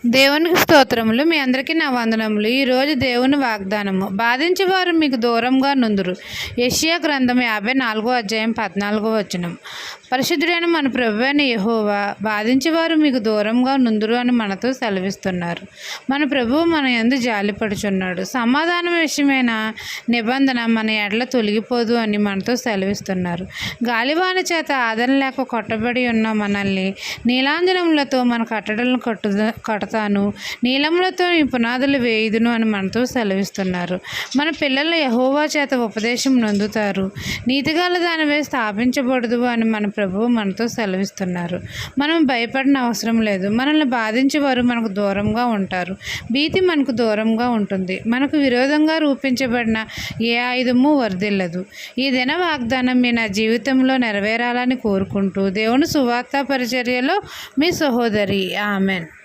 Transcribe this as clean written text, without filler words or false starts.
దేవునికి స్తోత్రములు. మీ అందరికీ నా వందనములు. ఈరోజు దేవుని వాగ్దానము. బాధించేవారు మీకు దూరంగా నుందురు. యెషయా గ్రంథం 54:14 పరిశుద్ధుడైన మన ప్రభువైన యెహోవా బాధించేవారు మీకు దూరంగా నుందురు అని మనతో సెలవిస్తున్నారు. మన ప్రభువు మన యందు జాలిపడుచున్నాడు. సమాధానం విషయమైన నిబంధన మన ఎడల తొలగిపోదు అని మనతో సెలవిస్తున్నారు. గాలివాన చేత ఆదరణ లేక కొట్టబడి ఉన్న మనల్ని నీలాంజనములతో మన కట్టడలను కడతాను, నీలములతో ఈ పునాదులు వేయుదును అని మనతో సెలవిస్తున్నారు. మన పిల్లలు యెహోవా చేత ఉపదేశం నొందుతారు. నీతిగల దానివే స్థాపించబడదు అని మన ప్రభువు మనతో సెలవిస్తున్నారు. మనం భయపడిన అవసరం లేదు. మనల్ని బాధించేవారు మనకు దూరంగా ఉంటారు. భీతి మనకు దూరంగా ఉంటుంది. మనకు విరోధంగా రూపించబడిన ఏ ఆయుధము వర్ధిల్లదు. ఈ దిన వాగ్దానం మీ నా జీవితంలో నెరవేరాలని కోరుకుంటూ దేవుని సువార్త పరిచర్యలో మీ సహోదరి. ఆమెన్.